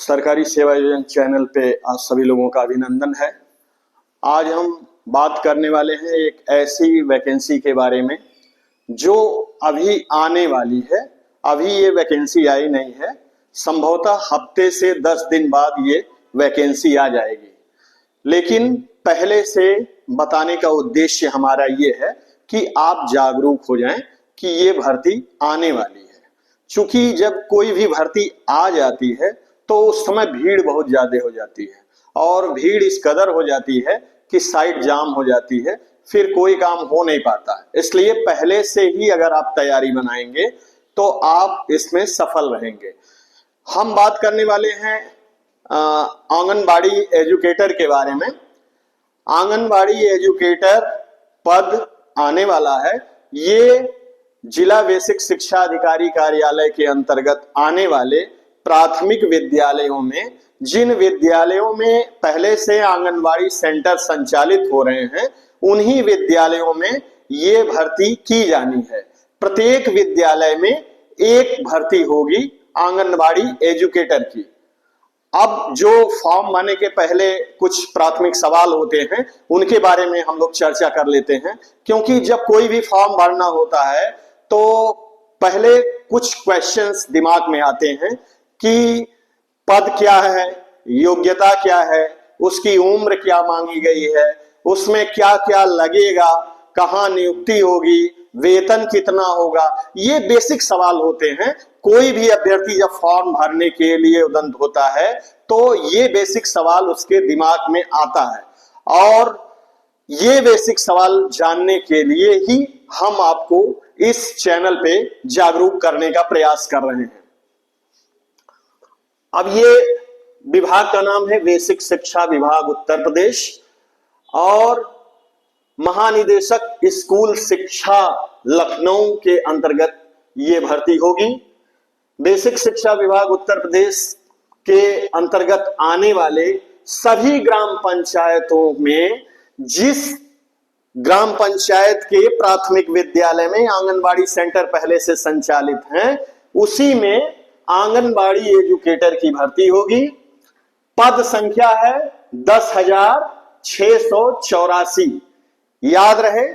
सरकारी सेवा योजना चैनल पे आप सभी लोगों का अभिनंदन है। आज हम बात करने वाले हैं एक ऐसी वैकेंसी के बारे में जो अभी आने वाली है। अभी ये वैकेंसी आई नहीं है, संभवतः हफ्ते से 10 दिन बाद ये वैकेंसी आ जाएगी। लेकिन पहले से बताने का उद्देश्य हमारा ये है कि आप जागरूक हो जाएं कि ये भर्ती आने वाली है। चूंकि जब कोई भी भर्ती आ जाती है तो उस समय भीड़ बहुत ज्यादा हो जाती है और भीड़ इस कदर हो जाती है कि साइट जाम हो जाती है, फिर कोई काम हो नहीं पाता है। इसलिए पहले से ही अगर आप तैयारी बनाएंगे तो आप इसमें सफल रहेंगे। हम बात करने वाले हैं आंगनबाड़ी एजुकेटर के बारे में। आंगनबाड़ी एजुकेटर पद आने वाला है। ये जिला बेसिक शिक्षा अधिकारी कार्यालय के अंतर्गत आने वाले प्राथमिक विद्यालयों में, जिन विद्यालयों में पहले से आंगनबाड़ी सेंटर संचालित हो रहे हैं, उन्हीं विद्यालयों में ये भर्ती की जानी है। प्रत्येक विद्यालय में एक भर्ती होगी आंगनबाड़ी एजुकेटर की। अब जो फॉर्म भरने के पहले कुछ प्राथमिक सवाल होते हैं उनके बारे में हम लोग चर्चा कर लेते हैं, क्योंकि जब कोई भी फॉर्म भरना होता है तो पहले कुछ क्वेश्चंस दिमाग में आते हैं कि पद क्या है, योग्यता क्या है, उसकी उम्र क्या मांगी गई है, उसमें क्या क्या लगेगा, कहाँ नियुक्ति होगी, वेतन कितना होगा। ये बेसिक सवाल होते हैं। कोई भी अभ्यर्थी जब फॉर्म भरने के लिए उद्यत होता है तो ये बेसिक सवाल उसके दिमाग में आता है और ये बेसिक सवाल जानने के लिए ही हम आपको इस चैनल पे जागरूक करने का प्रयास कर रहे हैं। अब ये विभाग का नाम है बेसिक शिक्षा विभाग उत्तर प्रदेश और महानिदेशक स्कूल शिक्षा लखनऊ के अंतर्गत ये भर्ती होगी। बेसिक शिक्षा विभाग उत्तर प्रदेश के अंतर्गत आने वाले सभी ग्राम पंचायतों में, जिस ग्राम पंचायत के प्राथमिक विद्यालय में आंगनबाड़ी सेंटर पहले से संचालित हैं, उसी में आंगनबाड़ी एजुकेटर की भर्ती होगी। पद संख्या है 10,684। याद रहे,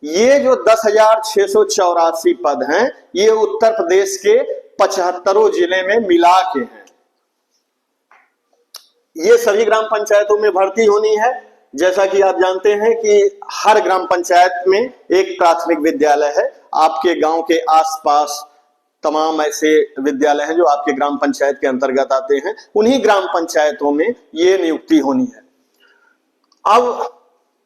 ये जो 10,684 पद हैं, ये उत्तर प्रदेश के 75 जिले में मिला के हैं। ये सभी ग्राम पंचायतों में भर्ती होनी है। जैसा कि आप जानते हैं कि हर ग्राम पंचायत में एक प्राथमिक विद्यालय है। आपके गांव के आसपास तमाम ऐसे विद्यालय हैं जो आपके ग्राम पंचायत के अंतर्गत आते हैं, उन्हीं ग्राम पंचायतों में ये नियुक्ति होनी है। अब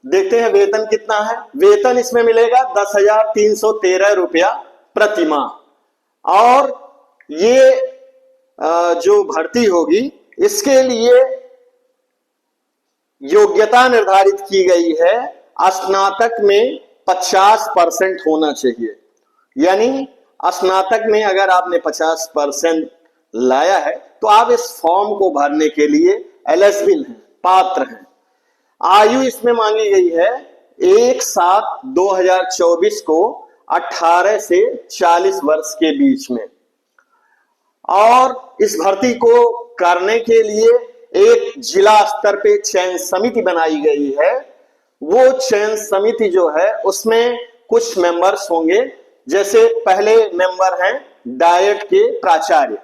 देखते हैं वेतन कितना है। वेतन इसमें मिलेगा 10,313 रुपया प्रति माह। और ये जो भर्ती होगी इसके लिए योग्यता निर्धारित की गई है। स्नातक में 50% होना चाहिए। यानी स्नातक में अगर आपने 50% लाया है तो आप इस फॉर्म को भरने के लिए एलिजिबल हैं, पात्र हैं। आयु इसमें मांगी गई है 1/7/2024 को 18 से 40 वर्ष के बीच में। और इस भर्ती को करने के लिए एक जिला स्तर पे चयन समिति बनाई गई है। वो चयन समिति जो है उसमें कुछ मेंबर्स होंगे। जैसे पहले मेंबर हैं डायट के प्राचार्य,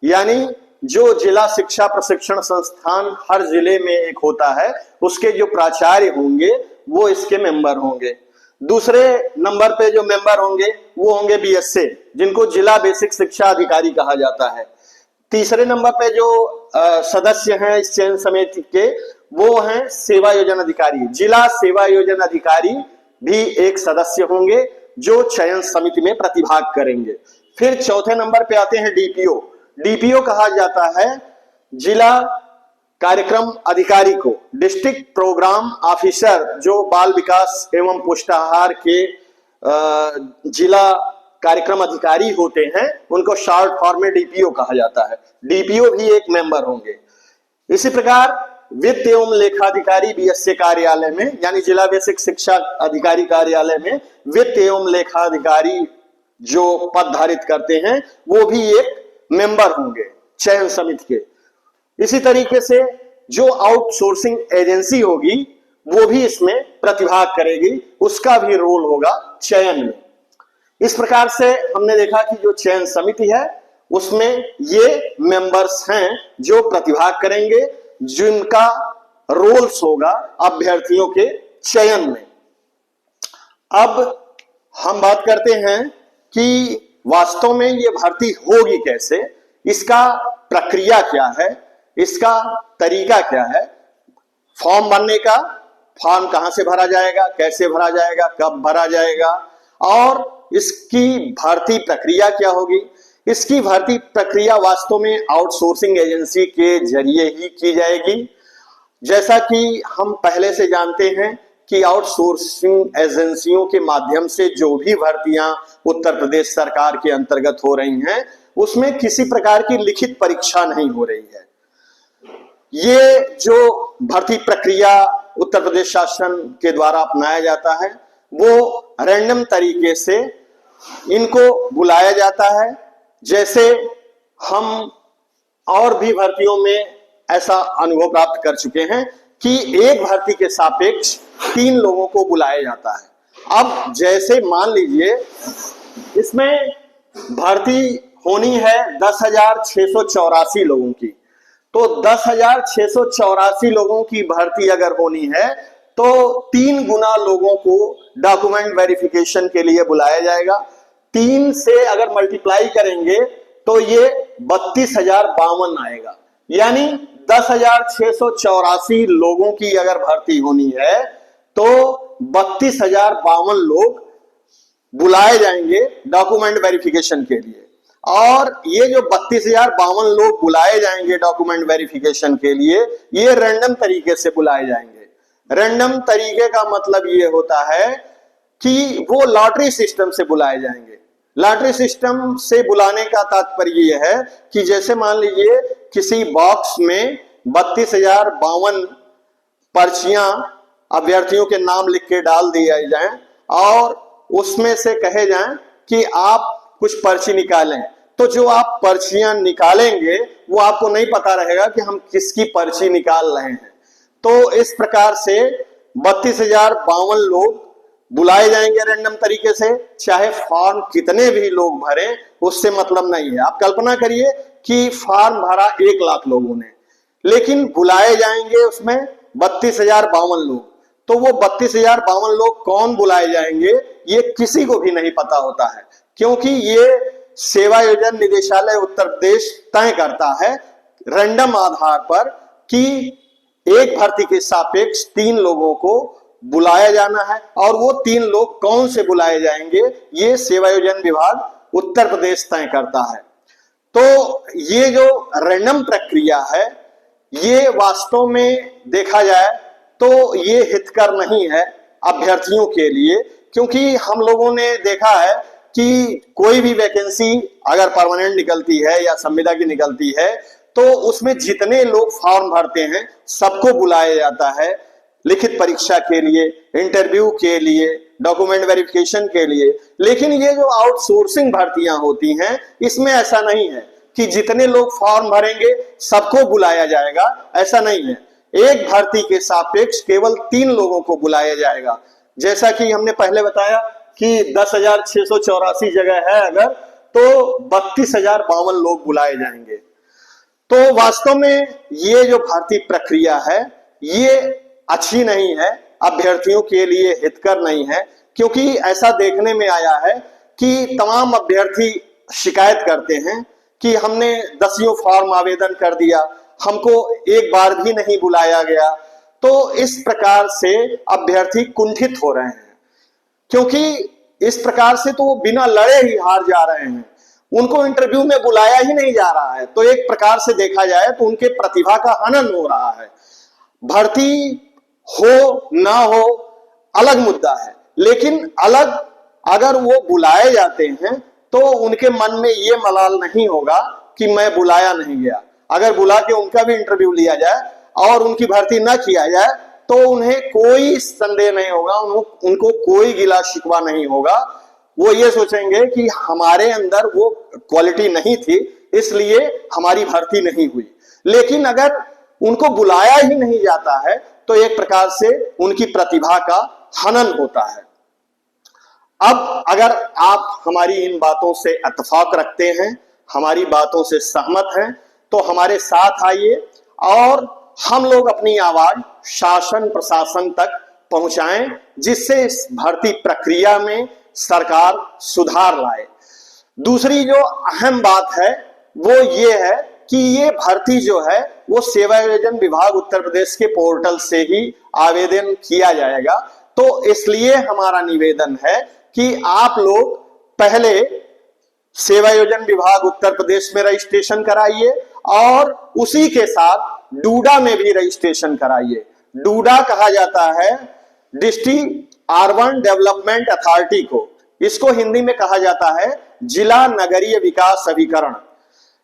यानी जो जिला शिक्षा प्रशिक्षण संस्थान हर जिले में एक होता है, उसके जो प्राचार्य होंगे वो इसके मेंबर होंगे। दूसरे नंबर पे जो मेंबर होंगे वो होंगे बीएसए, जिनको जिला बेसिक शिक्षा अधिकारी कहा जाता है। तीसरे नंबर पे जो सदस्य हैं इस चयन समिति के, वो हैं सेवा योजना अधिकारी। जिला सेवा योजना अधिकारी भी एक सदस्य होंगे जो चयन समिति में प्रतिभाग करेंगे। फिर चौथे नंबर पे आते हैं डीपीओ। डीपीओ कहा जाता है जिला कार्यक्रम अधिकारी को। डिस्ट्रिक्ट प्रोग्राम ऑफिसर जो बाल विकास एवं पुष्टाहार के जिला कार्यक्रम अधिकारी होते हैं, उनको शॉर्ट फॉर्म में डीपीओ कहा जाता है। डीपीओ भी एक मेंबर होंगे। इसी प्रकार वित्त एवं लेखाधिकारी बीएसए कार्यालय में, यानी जिला बेसिक शिक्षा अधिकारी कार्यालय में वित्त एवं लेखाधिकारी जो पद धारित करते हैं वो भी एक मेंबर होंगे चयन समिति के। इसी तरीके से जो आउटसोर्सिंग एजेंसी होगी वो भी इसमें प्रतिभाग करेगी, उसका भी रोल होगा चयन में। इस प्रकार से हमने देखा कि जो चयन समिति है उसमें ये मेंबर्स हैं जो प्रतिभाग करेंगे, जिनका रोल्स होगा अभ्यर्थियों के चयन में। अब हम बात करते हैं कि वास्तव में ये भर्ती होगी कैसे, इसका प्रक्रिया क्या है, इसका तरीका क्या है, फॉर्म भरने का, फॉर्म कहां से भरा जाएगा, कैसे भरा जाएगा, कब भरा जाएगा, और इसकी भर्ती प्रक्रिया क्या होगी। इसकी भर्ती प्रक्रिया वास्तव में आउटसोर्सिंग एजेंसी के जरिए ही की जाएगी। जैसा कि हम पहले से जानते हैं कि आउटसोर्सिंग एजेंसियों के माध्यम से जो भी भर्तियां उत्तर प्रदेश सरकार के अंतर्गत हो रही हैं उसमें किसी प्रकार की लिखित परीक्षा नहीं हो रही है। ये जो भर्ती प्रक्रिया उत्तर प्रदेश शासन के द्वारा अपनाया जाता है वो रैंडम तरीके से इनको बुलाया जाता है। जैसे हम और भी भर्तियों में ऐसा अनुभव प्राप्त कर चुके हैं कि एक भर्ती के सापेक्ष 3 लोगों को बुलाया जाता है। अब जैसे मान लीजिए इसमें भर्ती होनी है 10,684 लोगों की, तो 10,684 लोगों की भर्ती अगर होनी है तो 3 गुना लोगों को डॉक्यूमेंट वेरिफिकेशन के लिए बुलाया जाएगा। 3 से अगर मल्टीप्लाई करेंगे तो ये 32,052 आएगा। यानी 10,684 लोगों की अगर भर्ती होनी है तो 32,052 लोग बुलाए जाएंगे डॉक्यूमेंट वेरिफिकेशन के लिए। और ये जो 32,052 लोग बुलाए जाएंगे डॉक्यूमेंट वेरिफिकेशन के लिए, ये रैंडम तरीके से बुलाए जाएंगे। रैंडम तरीके का मतलब ये होता है कि वो लॉटरी सिस्टम से बुलाए जाएंगे। लॉटरी सिस्टम से बुलाने का तात्पर्य यह है कि जैसे मान लीजिए किसी बॉक्स में 32,052 पर्चियां अभ्यर्थियों के नाम लिख के डाल दिए जाएं और उसमें से कहे जाएं कि आप कुछ पर्ची निकालें, तो जो आप पर्चियां निकालेंगे वो आपको नहीं पता रहेगा कि हम किसकी पर्ची निकाल रहे हैं। तो इस प्रकार से 32,052 लोग बुलाए जाएंगे रैंडम तरीके से, चाहे फॉर्म कितने भी लोग भरें उससे मतलब नहीं है। आप कल्पना करिए कि फॉर्म भरा 1 लाख लोगों ने, लेकिन बुलाए जाएंगे उसमें 32,052 लोग। तो वो 32,052 लोग कौन बुलाए जाएंगे ये किसी को भी नहीं पता होता है, क्योंकि ये सेवायोजन निदेशालय उत्तर प्रदेश तय करता है रैंडम आधार पर कि एक भर्ती के सापेक्ष 3 लोगों को बुलाया जाना है। और वो 3 लोग कौन से बुलाए जाएंगे ये सेवायोजन विभाग उत्तर प्रदेश तय करता है। तो ये जो रैंडम प्रक्रिया है ये वास्तव में देखा जाए तो ये हितकर नहीं है अभ्यर्थियों के लिए, क्योंकि हम लोगों ने देखा है कि कोई भी वैकेंसी अगर परमानेंट निकलती है या संविदा की निकलती है तो उसमें जितने लोग फॉर्म भरते हैं सबको बुलाया जाता है लिखित परीक्षा के लिए, इंटरव्यू के लिए, डॉक्यूमेंट वेरिफिकेशन के लिए। लेकिन ये जो आउटसोर्सिंग भर्तियां होती हैं इसमें ऐसा नहीं है कि जितने लोग फॉर्म भरेंगे सबको बुलाया जाएगा, ऐसा नहीं है। एक भर्ती के सापेक्ष केवल 3 लोगों को बुलाया जाएगा। जैसा कि हमने पहले बताया कि 10,684 जगह है अगर, तो 32,052 लोग बुलाए जाएंगे। तो वास्तव में ये जो भर्ती प्रक्रिया है ये अच्छी नहीं है, अभ्यर्थियों के लिए हितकर नहीं है, क्योंकि ऐसा देखने में आया है कि तमाम अभ्यर्थी शिकायत करते हैं कि हमने 10 फॉर्म आवेदन कर दिया, हमको एक बार भी नहीं बुलाया गया। तो इस प्रकार से अभ्यर्थी कुंठित हो रहे हैं, क्योंकि इस प्रकार से तो वो बिना लड़े ही हार जा रहे हैं, उनको इंटरव्यू में बुलाया ही नहीं जा रहा है। तो एक प्रकार से देखा जाए तो उनके प्रतिभा का हनन हो रहा है। भर्ती हो ना हो अलग मुद्दा है, लेकिन अलग अगर वो बुलाए जाते हैं तो उनके मन में ये मलाल नहीं होगा कि मैं बुलाया नहीं गया। अगर बुला के उनका भी इंटरव्यू लिया जाए और उनकी भर्ती ना किया जाए तो उन्हें कोई संदेह नहीं होगा, उनको कोई गिला शिकवा नहीं होगा। वो ये सोचेंगे कि हमारे अंदर वो क्वालिटी नहीं थी इसलिए हमारी भर्ती नहीं हुई। लेकिन अगर उनको बुलाया ही नहीं जाता है तो एक प्रकार से उनकी प्रतिभा का हनन होता है। अब अगर आप हमारी इन बातों से इत्तेफाक रखते हैं, हमारी बातों से सहमत हैं, तो हमारे साथ आइए और हम लोग अपनी आवाज शासन प्रशासन तक पहुंचाएं, जिससे इस भर्ती प्रक्रिया में सरकार सुधार लाए। दूसरी जो अहम बात है वो ये है कि ये भर्ती जो है वो सेवायोजन विभाग उत्तर प्रदेश के पोर्टल से ही आवेदन किया जाएगा। तो इसलिए हमारा निवेदन है कि आप लोग पहले सेवायोजन विभाग उत्तर प्रदेश में रजिस्ट्रेशन कराइए और उसी के साथ डूडा में भी रजिस्ट्रेशन कराइए। डूडा कहा जाता है डिस्ट्रिक्ट अर्बन डेवलपमेंट अथॉरिटी को, इसको हिंदी में कहा जाता है जिला नगरीय विकास अभिकरण।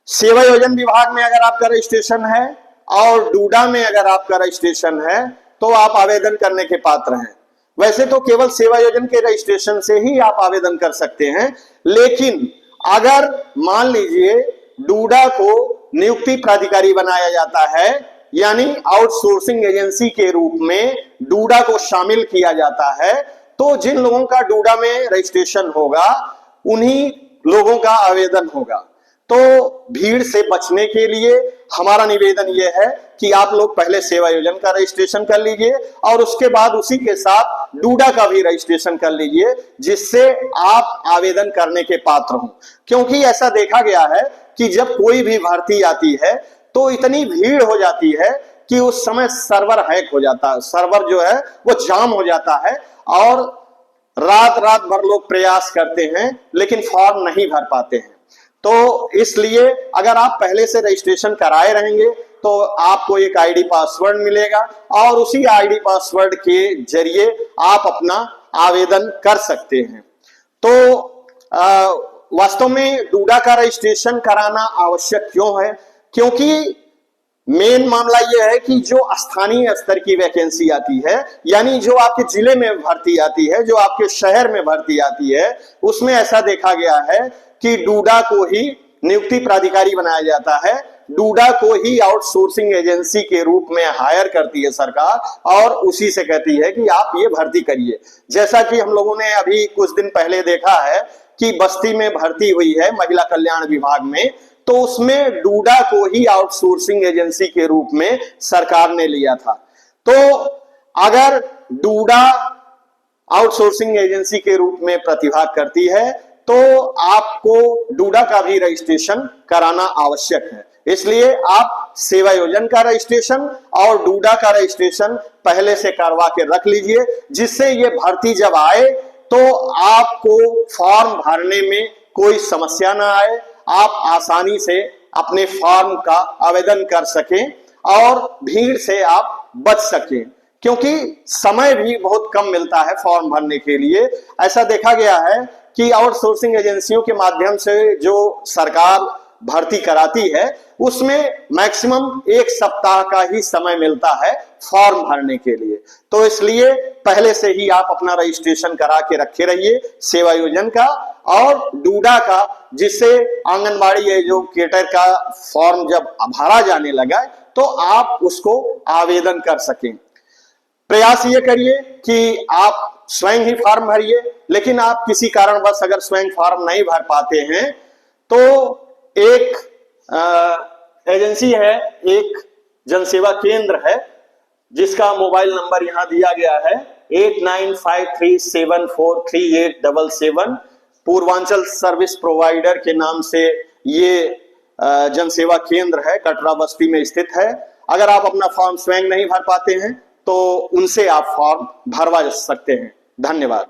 सेवायोजन विभाग में अगर आपका रजिस्ट्रेशन है और डूडा में अगर आपका रजिस्ट्रेशन है तो आप आवेदन करने के पात्र हैं। वैसे तो केवल सेवायोजन के रजिस्ट्रेशन से ही आप आवेदन कर सकते हैं, लेकिन अगर मान लीजिए डूडा को नियुक्ति प्राधिकारी बनाया जाता है, यानी आउटसोर्सिंग एजेंसी के रूप में डूडा को शामिल किया जाता है, तो जिन लोगों का डूडा में रजिस्ट्रेशन होगा उन्हीं लोगों का आवेदन होगा। तो भीड़ से बचने के लिए हमारा निवेदन यह है कि आप लोग पहले सेवायोजन का रजिस्ट्रेशन कर लीजिए और उसके बाद उसी के साथ डूडा का भी रजिस्ट्रेशन कर लीजिए, जिससे आप आवेदन करने के पात्र हों। क्योंकि ऐसा देखा गया है कि जब कोई भी भर्ती आती है तो इतनी भीड़ हो जाती है कि उस समय सर्वर हैक हो जाता है, सर्वर जो है वो जाम हो जाता है और रात रात भर लोग प्रयास करते हैं लेकिन फॉर्म नहीं भर पाते हैं। तो इसलिए अगर आप पहले से रजिस्ट्रेशन कराए रहेंगे तो आपको एक आईडी पासवर्ड मिलेगा और उसी आईडी पासवर्ड के जरिए आप अपना आवेदन कर सकते हैं। तो वास्तव में डूडा का रजिस्ट्रेशन कराना आवश्यक क्यों है? क्योंकि मेन मामला यह है कि जो स्थानीय स्तर की वैकेंसी आती है, यानी जो आपके जिले में भर्ती आती है, जो आपके शहर में भर्ती आती है, उसमें ऐसा देखा गया है कि डूडा को ही नियुक्ति प्राधिकारी बनाया जाता है, डूडा को ही आउटसोर्सिंग एजेंसी के रूप में हायर करती है सरकार और उसी से कहती है कि आप ये भर्ती करिए। जैसा कि हम लोगों ने अभी कुछ दिन पहले देखा है कि बस्ती में भर्ती हुई है महिला कल्याण विभाग में, तो उसमें डूडा को ही आउटसोर्सिंग एजेंसी के रूप में सरकार ने लिया था। तो अगर डूडा आउटसोर्सिंग एजेंसी के रूप में प्रतिभाग करती है तो आपको डूडा का भी रजिस्ट्रेशन कराना आवश्यक है। इसलिए आप सेवायोजन का रजिस्ट्रेशन और डूडा का रजिस्ट्रेशन पहले से करवा के रख लीजिए, जिससे ये भर्ती जब आए तो आपको फॉर्म भरने में कोई समस्या ना आए, आप आसानी से अपने फॉर्म का आवेदन कर सकें और भीड़ से आप बच सकें, क्योंकि समय भी बहुत कम मिलता है फॉर्म भरने के लिए। ऐसा देखा गया है कि आउटसोर्सिंग एजेंसियों के माध्यम से जो सरकार भर्ती कराती है उसमें मैक्सिमम 1 सप्ताह का ही समय मिलता है फॉर्म भरने के लिए। तो इसलिए पहले से ही आप अपना रजिस्ट्रेशन करा के रखे रहिए सेवायोजन का और डूडा का, जिससे आंगनबाड़ी एजुकेटर का फॉर्म जब भरा जाने लगा तो आप उसको आवेदन कर सकें। प्रयास ये करिए कि आप स्वयं ही फॉर्म भरिए, लेकिन आप किसी कारणवश अगर स्वयं फॉर्म नहीं भर पाते हैं तो एक एजेंसी है, एक जनसेवा केंद्र है जिसका मोबाइल नंबर यहां दिया गया है 8953743877। पूर्वांचल सर्विस प्रोवाइडर के नाम से ये जनसेवा केंद्र है, कटरा बस्ती में स्थित है। अगर आप अपना फॉर्म स्वयं नहीं भर पाते हैं तो उनसे आप फॉर्म भरवा सकते हैं। धन्यवाद।